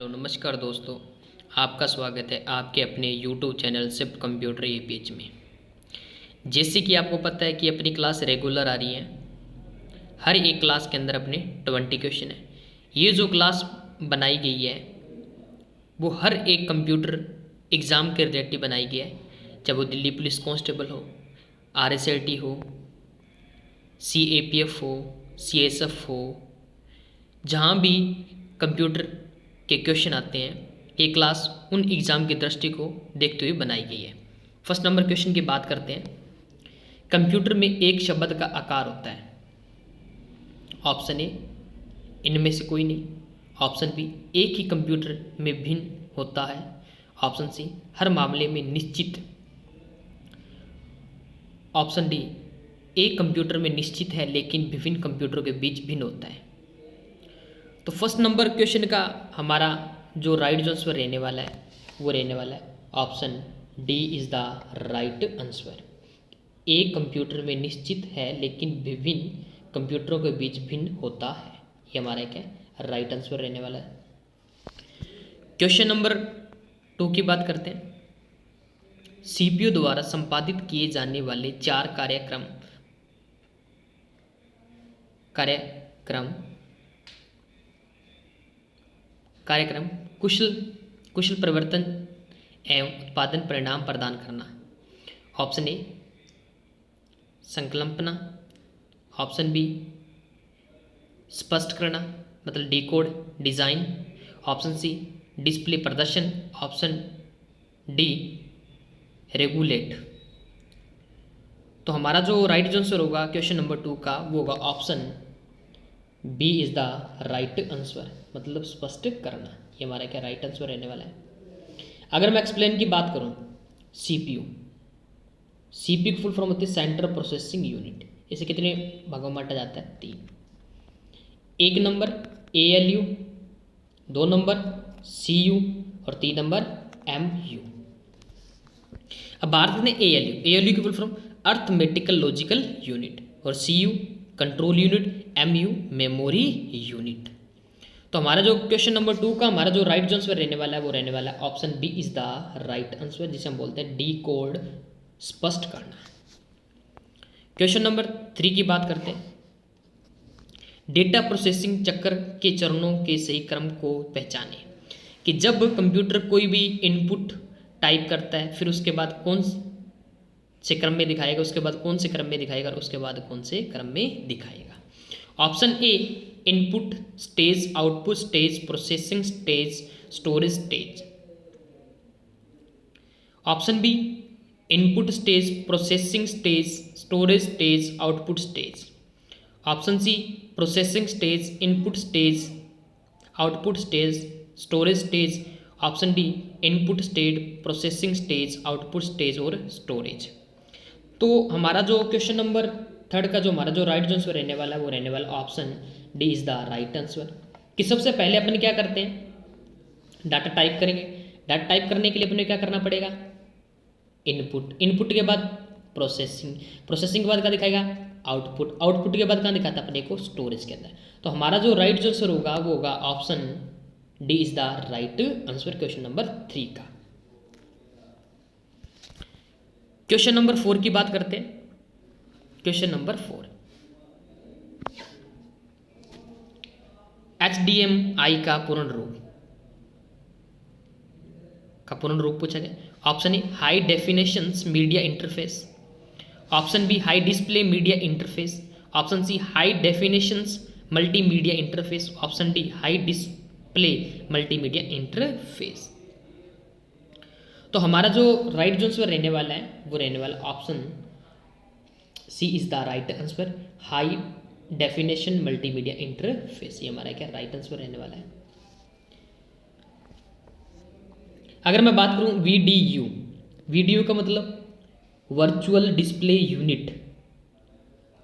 नमस्कार दोस्तों, आपका स्वागत है आपके अपने YouTube चैनल सिर्फ कंप्यूटर APH में। जैसे कि आपको पता है कि अपनी क्लास रेगुलर आ रही है। हर एक क्लास के अंदर अपने 20 क्वेश्चन है। ये जो क्लास बनाई गई है वो हर एक कंप्यूटर एग्ज़ाम के रिलेटेड बनाई गई है, चाहे वो दिल्ली पुलिस कांस्टेबल हो, RSLT हो, CAPF हो, CSF हो, जहाँ भी कंप्यूटर के क्वेश्चन आते हैं ये क्लास उन एग्ज़ाम की दृष्टि को देखते हुए बनाई गई है। फर्स्ट नंबर क्वेश्चन की बात करते हैं। कंप्यूटर में एक शब्द का आकार होता है। ऑप्शन ए इनमें से कोई नहीं। ऑप्शन बी एक ही कंप्यूटर में भिन्न होता है। ऑप्शन सी हर मामले में निश्चित। ऑप्शन डी एक कंप्यूटर में निश्चित है लेकिन विभिन्न कंप्यूटरों के बीच भिन्न होता है। तो फर्स्ट नंबर क्वेश्चन का हमारा जो राइट आंसर रहने वाला है वो रहने वाला है option D is the right answer. एक कंप्यूटर में निश्चित है लेकिन विभिन्न कंप्यूटरों के बीच भिन्न होता है, ये हमारा क्या राइट आंसर रहने वाला है। क्वेश्चन नंबर 2 की बात करते हैं। CPU द्वारा संपादित किए जाने वाले 4 कार्यक्रम कुशल परिवर्तन एवं उत्पादन परिणाम प्रदान करना। ऑप्शन ए संकल्पना। ऑप्शन बी स्पष्ट करना मतलब decode design. Option C display प्रदर्शन। Option D regulate. तो हमारा जो राइट आंसर होगा क्वेश्चन नंबर 2 का वो होगा option B is the right answer, मतलब स्पष्ट करना। ये हमारा क्या राइट आंसर रहने वाला है। अगर मैं एक्सप्लेन की बात करूँ, CPU की फुल फॉर्म होती है सेंट्रल प्रोसेसिंग यूनिट। इसे कितने भागों में बांटा जाता है? 3। 1 नंबर ALU, 2 नंबर CU और 3 नंबर MU। अब बात करते हैं ALU की full form arithmetical logical unit और CU control unit, MU memory unit. तो हमारा जो क्वेश्चन नंबर 2 का हमारा जो राइट आंसर रहने वाला है वो रहने वाला है option B is the right answer, जिसे हम बोलते हैं डी कोड स्पष्ट करना। क्वेश्चन नंबर 3 की बात करते हैं। डेटा प्रोसेसिंग चक्र के चरणों के सही क्रम को पहचाने कि जब कंप्यूटर कोई भी इनपुट टाइप करता है फिर उसके बाद कौन से क्रम में दिखाएगा, उसके बाद कौन से क्रम में दिखाएगा और उसके बाद कौन से क्रम में दिखाएगा। Option A input stage, output stage, processing stage, storage stage. Option B input stage, processing stage, storage stage, output stage. Option C processing stage, input stage, output stage, storage stage. Option D input stage, processing stage, output stage और storage. तो हमारा जो question number 3 का जो हमारा जो right answer रहने वाला है वो रहने वाला option D is the right answer. कि सबसे पहले अपन क्या करते हैं, डाटा टाइप करेंगे। डाटा टाइप करने के लिए अपने क्या करना पड़ेगा, इनपुट के बाद प्रोसेसिंग के बाद क्या दिखाएगा, आउटपुट के बाद कहाँ दिखाता है अपने को, स्टोरेज के अंदर। तो हमारा जो राइट आंसर होगा वो होगा option D is the right answer question number 3 का। क्वेश्चन नंबर 4 की बात करते हैं। क्वेश्चन नंबर 4 HDMI का पूर्ण रूप पूछा गया। Option A high definition media interface. Option B high display media interface. Option C high definition multimedia interface. Option D high display multimedia interface. तो हमारा जो राइट आंसर रहने वाला है वो रहने वाला option C is the right answer, high definition multimedia interface. ये हमारा क्या राइट आंसर रहने वाला है। अगर मैं बात करूं VDU का मतलब वर्चुअल डिस्प्ले यूनिट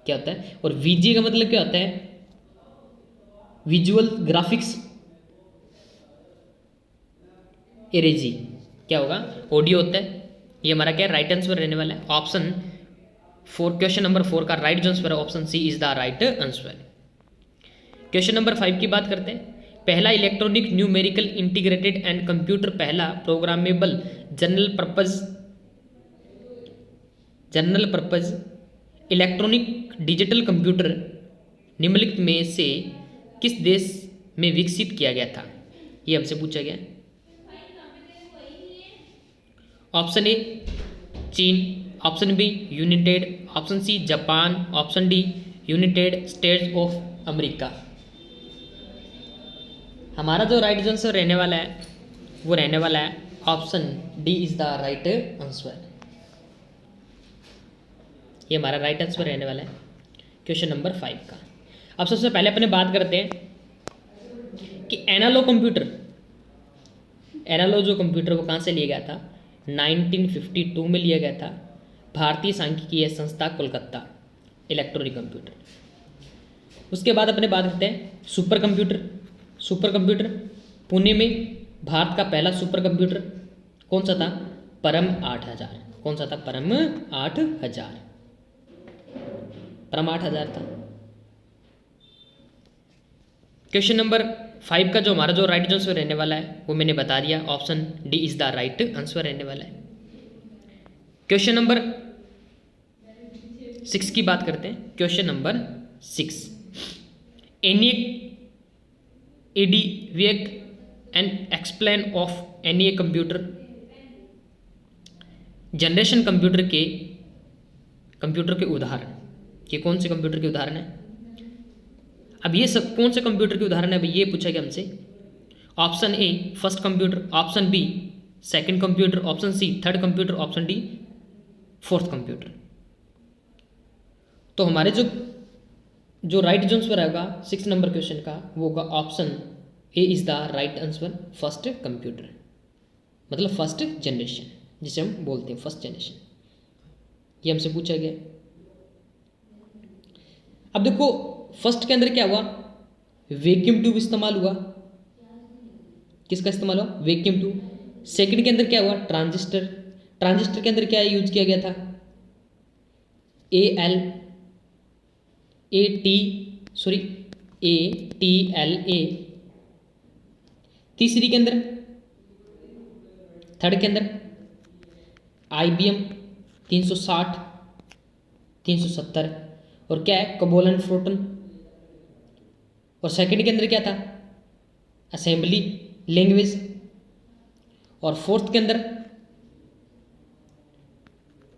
क्या होता है, और VGA का मतलब क्या होता है, विजुअल ग्राफिक्स एरेजी। क्या होगा, ऑडियो होता है। ये हमारा क्या राइट आंसर रहने वाला है ऑप्शन 4। क्वेश्चन नंबर 4 का right answer option C is the right answer. Question number 5 की बात करते हैं। पहला electronic numerical integrated and computer, पहला programmable general purpose electronic digital computer निम्नलिखित में से किस देश में विकसित किया गया था? ये हमसे पूछा गया। ऑप्शन ए चीन, option B United, option C Japan, option D United States of America. हमारा जो राइट आंसर रहने वाला है वो रहने वाला है option D is the right answer. ये हमारा राइट आंसर रहने वाला है क्वेश्चन नंबर 5 का। अब सबसे पहले अपने बात करते हैं कि एनालॉग जो कंप्यूटर वो कहाँ से लिया गया था? 1952 में लिया गया था, भारतीय सांख्यिकीय संस्था कोलकाता, इलेक्ट्रॉनिक कंप्यूटर। उसके बाद अपने बात करते हैं सुपर कंप्यूटर पुणे में भारत का पहला सुपर कंप्यूटर कौन सा था? परम 8000। कौन सा था? परम 8000 था। क्वेश्चन नंबर 5 का जो हमारा जो राइट आंसर रहने वाला है वो मैंने बता दिया, option D is the right answer रहने वाला है। क्वेश्चन नंबर 6 की बात करते हैं। Question number 6, EDVAC and explain of any computer generation computer के उदाहरण, ये कौन से कंप्यूटर के उदाहरण है? अब ये सब कौन से कंप्यूटर के उदाहरण है? अभी ये पूछा गया हमसे। Option A first computer, option B second computer, option C third computer, option D fourth computer. तो हमारे जो राइट आंसर रहेगा 6 नंबर क्वेश्चन का वो होगा option A is the right answer, first computer, मतलब फर्स्ट जनरेशन, जिसे हम बोलते हैं फर्स्ट जनरेशन। ये हमसे पूछा गया। अब देखो फर्स्ट के अंदर क्या हुआ? वैक्यूम ट्यूब इस्तेमाल हुआ। किसका इस्तेमाल हुआ? Vacuum tube. सेकंड के अंदर क्या हुआ? ट्रांजिस्टर के अंदर क्या यूज किया गया था? ATLA। तीसरी के अंदर, थर्ड के अंदर IBM 360 370 और क्या है? कबोलन फोटोन। और सेकंड के अंदर क्या था? Assembly language. और फोर्थ के अंदर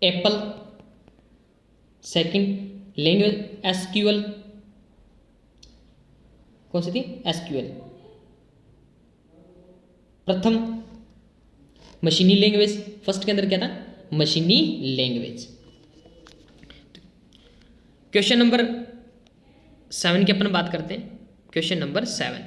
एप्पल सेकंड लैंग्वेज SQL। कौन सी थी? SQL। प्रथम मशीनी लैंग्वेज, फर्स्ट के अंदर क्या था? मशीनी लैंग्वेज। क्वेश्चन नंबर 7 की अपन बात करते हैं। Question number 7,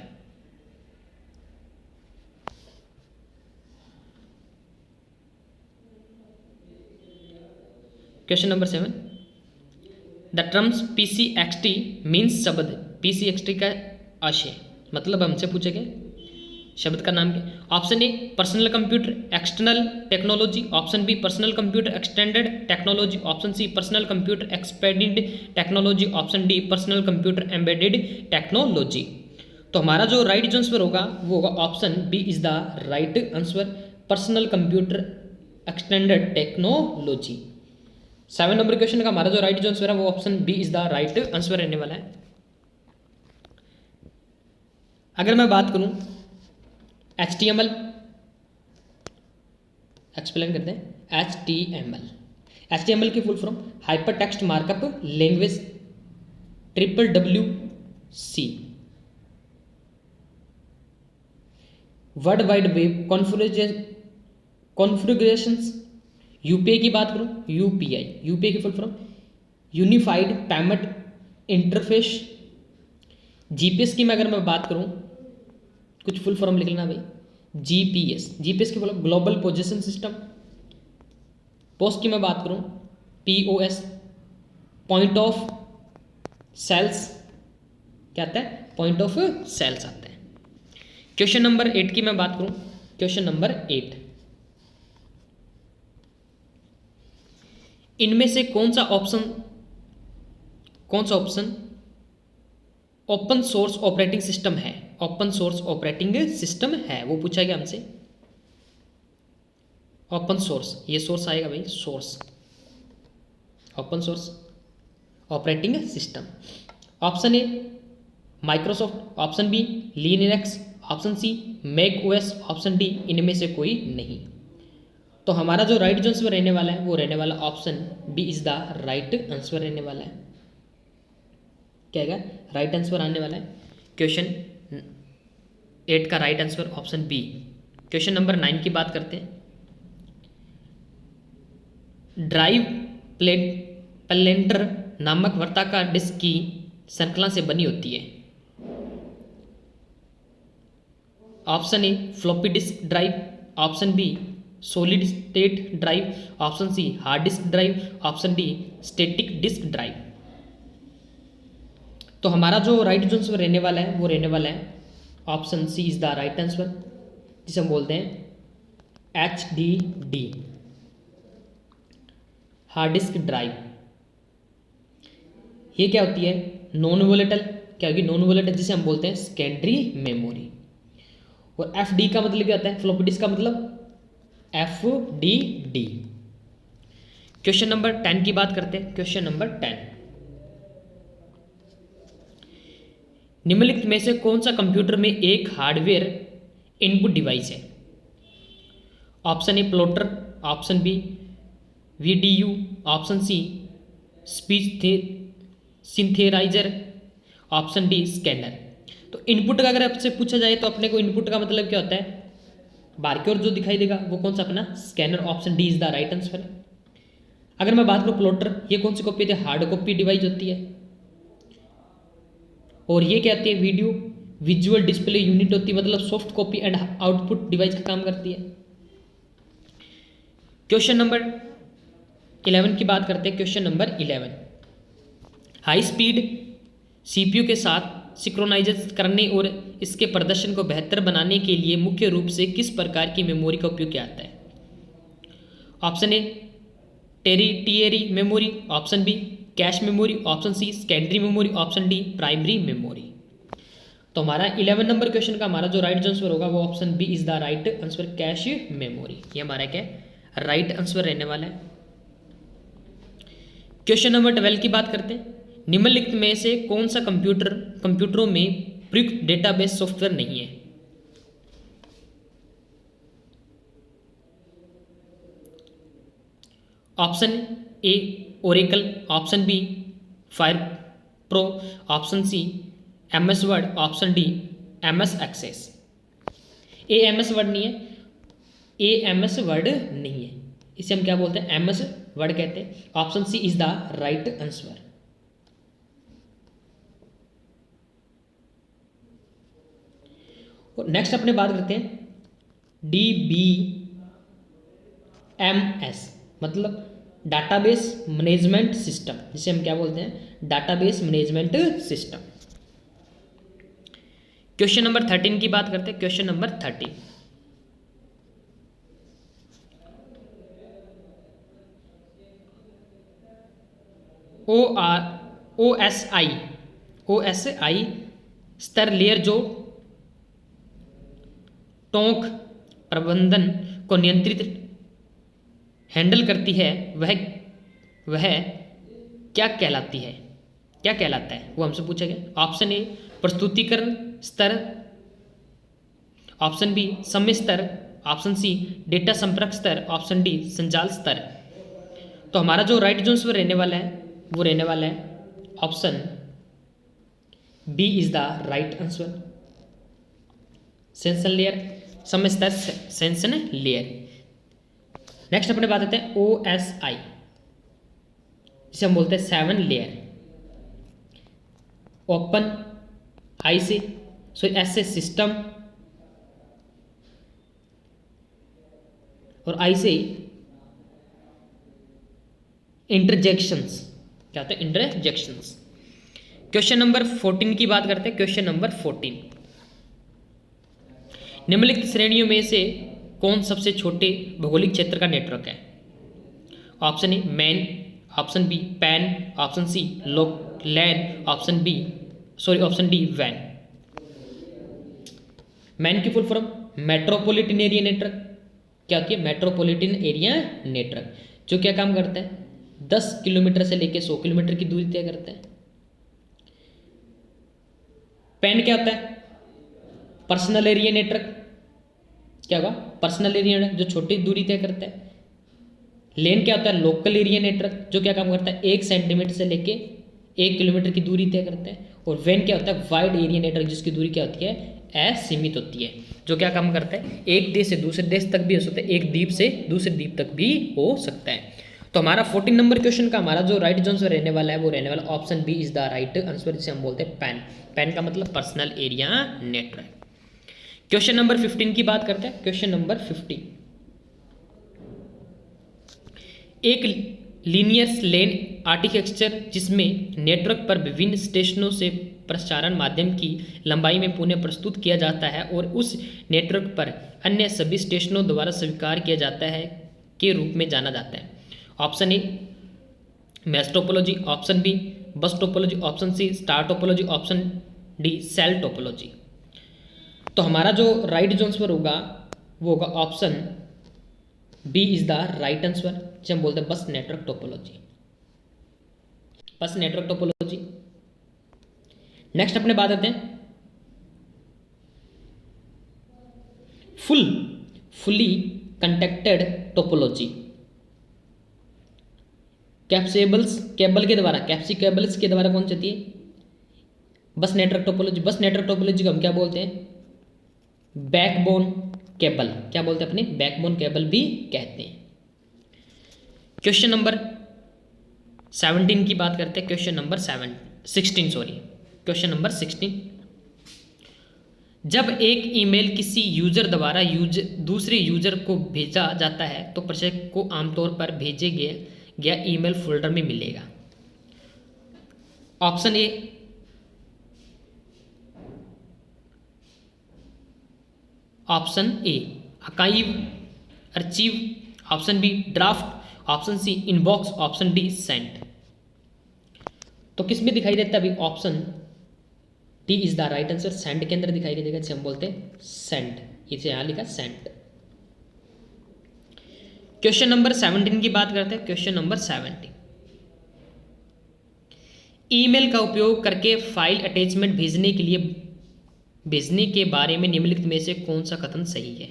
question number 7, the terms PCXT means शब्द PCXT का आशय, मतलब हमसे पूछे गए शब्द का नाम क्या? Option A personal computer external technology, option B personal computer extended technology, option C personal computer expanded technology, option D personal computer embedded technology. तो हमारा जो राइट आंसर होगा वो होगा option B is the right answer, personal computer extended technology. 7 number question का हमारा जो right answer है वो option B is the right answer रहने वाला है। अगर मैं बात करूं HTML, एक्सप्लेन करते हैं HTML की full form hyper text markup language, WWC। World wide web configurations. UPI की बात करूं UPI की full form unified payment interface. GPS की मैं अगर मैं बात करूं, कुछ फुल फॉर्म लिख लेना भाई, GPS की full global position system. Post की मैं बात करूं POS पॉइंट ऑफ सेल्स, क्या आता है? पॉइंट ऑफ सेल्स आता है। क्वेश्चन नंबर 8 की मैं बात करूं, क्वेश्चन नंबर 8, इनमें से कौन सा option open source operating system है? ओपन सोर्स ऑपरेटिंग सिस्टम है? वो पूछा गया हमसे। ओपन सोर्स, ये सोर्स आएगा भाई, source, open source operating system. Option A Microsoft, option B Linux, option C Mac OS, option D इनमें से कोई नहीं। तो हमारा जो राइट जो आंसर रहने वाला है वो रहने वाला option B is the right answer रहने वाला है। क्या है राइट आंसर आने वाला है? क्वेश्चन 8 का right answer option B. Question number 9 की बात करते हैं। ड्राइव प्लेंटर नामक वर्ताकार डिस्क की श्रृंखला से बनी होती है। Option A floppy disk drive, option B solid state drive, option C hard disk drive, option D static disk drive. तो हमारा जो राइट जो आंसर रहने वाला है वो रहने वाला है option C is the right answer, जिसे हम बोलते हैं HDD, हार्ड डिस्क ड्राइव। ये क्या होती है? Non volatile. क्या होगी? नॉन वोलेटाइल, जिसे हम बोलते हैं सेकेंडरी मेमोरी। और FD का मतलब क्या होता है? फ्लॉपी डिस्क का मतलब FDD। क्वेश्चन नंबर 10 की बात करते हैं। क्वेश्चन नंबर 10, निम्नलिखित में से कौन सा कंप्यूटर में एक हार्डवेयर इनपुट डिवाइस है? Option A plotter, option B VDU, option C speech synthesiser, option D scanner. तो इनपुट का अगर आपसे पूछा जाए तो अपने को इनपुट का मतलब क्या होता है? बाहर की ओर जो दिखाई देगा वो कौन सा अपना scanner. Option D is the right answer. अगर मैं बात करूँ प्लॉटर, ये कौन सी कॉपी होती है? हार्ड कॉपी डिवाइस होती है। और ये क्या होती है? वीडियो विजुअल डिस्प्ले यूनिट होती है, मतलब soft copy and output device का काम करती है। क्वेश्चन नंबर 11 की बात करते हैं। Question number 11, high speed CPU के साथ सिंक्रोनाइज करने और इसके प्रदर्शन को बेहतर बनाने के लिए मुख्य रूप से किस प्रकार की मेमोरी का उपयोग किया जाता है? Option A tertiary memory, option B cache memory, option C secondary memory, option D primary memory. तो हमारा 11 नंबर क्वेश्चन का हमारा जो राइट आंसर होगा वो option B is the right answer, cache memory. ये हमारा क्या राइट आंसर रहने वाला है। क्वेश्चन नंबर 12 की बात करते हैं। निम्नलिखित में से कौन सा कंप्यूटरों में प्रयुक्त डेटाबेस सॉफ्टवेयर नहीं है? Option A Oracle, option B fire pro, option C MS word, option D MS access. MS word नहीं है, MS वर्ड नहीं है, इसे हम क्या बोलते हैं? MS वर्ड कहते हैं। Option C is the right answer. Next अपने बात करते हैं DBMS, मतलब डाटाबेस मैनेजमेंट सिस्टम, जिसे हम क्या बोलते हैं? Database management system. Question number 13 की बात करते हैं। क्वेश्चन नंबर 13, OSI स्तर लेयर जो टोंक प्रबंधन को नियंत्रित हैंडल करती है वह क्या कहलाती है? क्या कहलाता है वो हमसे पूछा गया। ऑप्शन ए प्रस्तुतिकरण स्तर, ऑप्शन बी समय स्तर, ऑप्शन सी डेटा संपर्क स्तर, ऑप्शन डी संजाल स्तर। तो हमारा जो राइट जो आंसर रहने वाला है वो रहने वाला है option B is the right answer, session layer, समय स्तर सेंसन लेयर। नेक्स्ट अपने बात करते हैं OSI, जिसे हम बोलते हैं 7 लेयर। ओपन IC ऐसे सिस्टम और I से इंटरजेक्शंस। क्या होता है? इंटरजेक्शंस। क्वेश्चन नंबर 14 की बात करते हैं। क्वेश्चन नंबर 14, निम्नलिखित श्रेणियों में से कौन सबसे छोटे भौगोलिक क्षेत्र का नेटवर्क है? Option A MAN, option B PAN, option C LAN, option D वैन। मैन की full form metropolitan area network. क्या होती है? मेट्रोपॉलिटन एरिया नेटवर्क, जो क्या काम करता है? 10 किलोमीटर से लेकर 100 किलोमीटर की दूरी तय करता है। पैन क्या होता है? Personal area network. क्या होगा? पर्सनल एरिया जो छोटी दूरी तय करता है। लेन क्या होता है? लोकल एरिया नेटवर्क, जो क्या काम करता है? 1 सेंटीमीटर से लेके 1 किलोमीटर की दूरी तय करता है। और वैन क्या होता है? वाइड एरिया नेटवर्क, जिसकी दूरी क्या होती है? असीमित होती है, जो क्या काम करता है? एक देश से दूसरे देश तक भी हो सकता है, एक द्वीप से दूसरे द्वीप तक भी हो सकता है। तो हमारा 14 नंबर क्वेश्चन का हमारा जो राइट आंसर रहने वाला है वो रहने वाला option B is the right answer, जिसे हम बोलते हैं पैन। पैन का मतलब personal area network. Question number 15 की बात करते हैं। क्वेश्चन नंबर 15, एक लीनियर लेन आर्किटेक्चर जिसमें नेटवर्क पर विभिन्न स्टेशनों से प्रसारण माध्यम की लंबाई में पुनः प्रस्तुत किया जाता है और उस नेटवर्क पर अन्य सभी स्टेशनों द्वारा स्वीकार किया जाता है के रूप में जाना जाता है। Option A mesh topology, option B bus topology, option C star topology, option D cell topology. तो हमारा जो राइट आंसर होगा वो होगा option B is the right answer, जिसे हम बोलते हैं bus network topology. Bus network topology. Next अपने बात करते हैं फुली कंडक्टेड टोपोलॉजी। कैप्सेबल्स केबल के द्वारा, कैप्सी केबल्स के द्वारा कौन सी होती है? बस network topology. Bus network topology को हम क्या बोलते हैं? Backbone cable. क्या बोलते हैं अपने? बैकबोन केबल भी कहते हैं। क्वेश्चन नंबर 17 की बात करते हैं। Question number 16 sorry, question number 16, जब एक ईमेल किसी यूजर द्वारा दूसरे यूजर को भेजा जाता है तो प्रेषक को आमतौर पर भेजे गया ईमेल फोल्डर में मिलेगा। Option A archive archive, option B draft, option C inbox, option D sent. तो किस में दिखाई देता है अभी? Option D is the right answer, send के अंदर दिखाई देगा, जिसे हम बोलते हैं सेंड। इसे यहां लिखा सेंड। क्वेश्चन नंबर 17 की बात करते हैं। क्वेश्चन नंबर 17, ईमेल का उपयोग करके फाइल अटैचमेंट भेजने के बारे में निम्नलिखित में से कौन सा कथन सही है?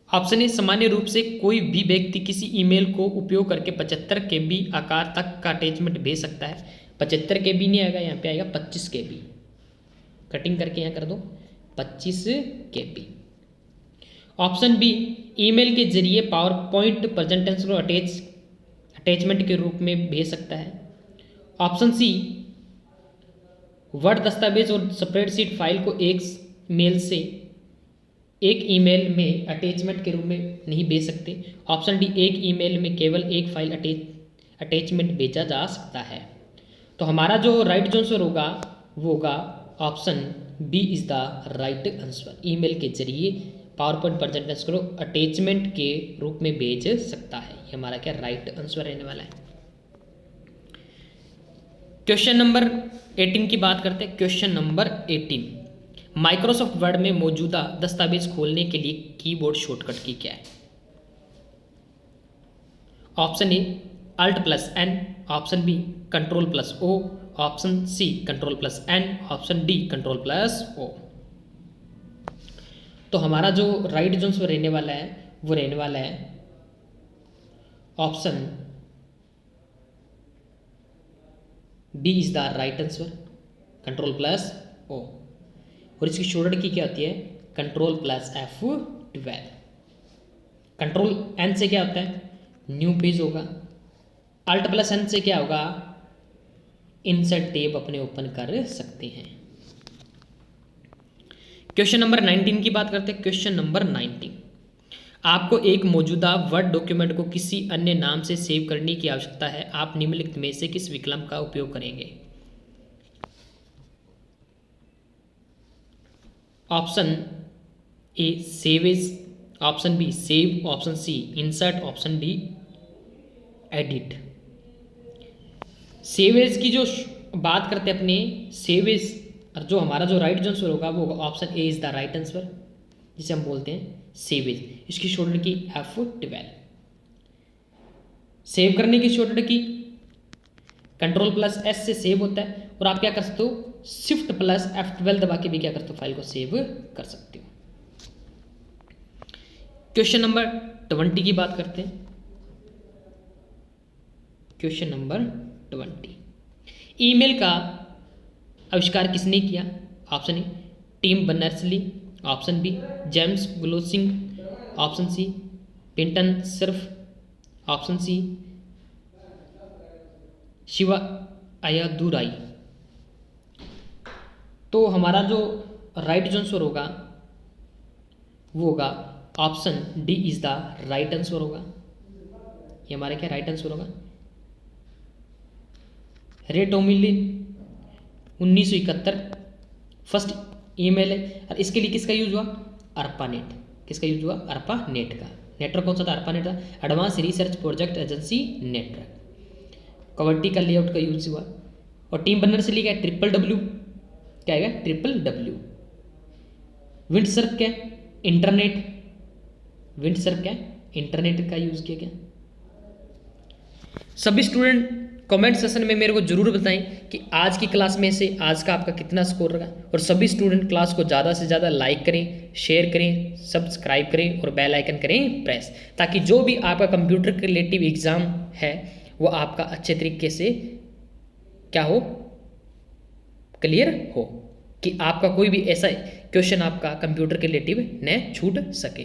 ऑप्शन ए सामान्य रूप से कोई भी व्यक्ति किसी ईमेल को उपयोग करके 75 KB आकार तक का अटैचमेंट भेज सकता है। 75 KB नहीं आएगा, यहाँ पे आएगा 25 KB। कटिंग करके यहाँ कर दो 25 KB। ऑप्शन बी ईमेल के जरिए पावर पॉइंट प्रेजेंटेशन को अटैचमेंट के रूप में भेज सकता है। ऑप्शन सी वर्ड दस्तावेज और स्प्रेडशीट फाइल को एक ईमेल में अटैचमेंट के रूप में नहीं भेज सकते। ऑप्शन डी एक ईमेल में केवल एक फाइल अटैचमेंट भेजा जा सकता है। तो हमारा जो राइट आंसर होगा वो होगा option B is the right answer. Email के जरिए पावर पॉइंट प्रेजेंटेशन को अटैचमेंट के रूप में भेज सकता है। ये हमारा क्या राइट आंसर रहने वाला है। क्वेश्चन नंबर 18 की बात करते हैं। क्वेश्चन नंबर 18, माइक्रोसॉफ्ट वर्ड में मौजूदा दस्तावेज खोलने के लिए कीबोर्ड शॉर्टकट की क्या है? Option A Alt+N, option B Ctrl+O, option C Ctrl+N, option D Ctrl+O। तो हमारा जो राइट आंसर रहने वाला है वो रहने वाला है option D is the right answer, Ctrl+O। और इसकी शॉर्टकट की क्या होती है? Ctrl+F12। Ctrl+N से क्या होता है? न्यू पेज होगा। Alt+N से क्या होगा? इंसर्ट टैब अपने ओपन कर सकते हैं। क्वेश्चन नंबर 19 की बात करते हैं। क्वेश्चन नंबर 19, आपको एक मौजूदा वर्ड डॉक्यूमेंट को किसी अन्य नाम से सेव करने की आवश्यकता है। आप निम्नलिखित में से किस विकल्प का उपयोग करेंगे? Option A save as, option B save, option C insert, option D edit. Save as की जो बात करते हैं अपने, सेव एज और जो हमारा जो राइट जो आंसर होगा वो होगा option A is the right answer, जिसे हम बोलते हैं सेवेज। इसकी शॉर्टकट की F12। सेव करने की शॉर्टकट की Ctrl+S से सेव होता है, और आप क्या कर सकते हो Shift+F12 दबा के भी क्या करते हो फाइल को सेव कर सकते हो। क्वेश्चन नंबर 20 की बात करते हैं। क्वेश्चन नंबर 20, ईमेल का आविष्कार किसने किया? Option A Tim Berners Lee, option B James Gosling, option C Vinton Cerf, option C Shiva Ayyadurai. तो हमारा जो राइट जो आंसर होगा वो होगा option D is the right answer होगा। ये हमारा क्या राइट आंसर होगा? रे टॉमिलिन 1971 फर्स्ट ईमेल है, और इसके लिए किसका यूज हुआ? ARPANET। किसका यूज हुआ? ARPANET का। नेटवर्क कौन सा था? ARPANET था, advance research project agency network. QWERTY का लेआउट का यूज हुआ। और टीम बर्नर्स-ली क्या है? WWW। क्या है? WWW। विंडसर्फ क्या है? इंटरनेट। विंडसर्फ क्या है? इंटरनेट का यूज किया गया। सभी स्टूडेंट कमेंट सेशन में मेरे को जरूर बताएं कि आज की क्लास में से आज का आपका कितना स्कोर रहा, और सभी स्टूडेंट क्लास को ज़्यादा से ज़्यादा लाइक करें, शेयर करें, सब्सक्राइब करें और बेल आइकन करें प्रेस, ताकि जो भी आपका कंप्यूटर के रिलेटिव एग्ज़ाम है वो आपका अच्छे तरीके से क्या हो, क्लियर हो, कि आपका कोई भी ऐसा क्वेश्चन आपका कंप्यूटर के रिलेटिव न छूट सके।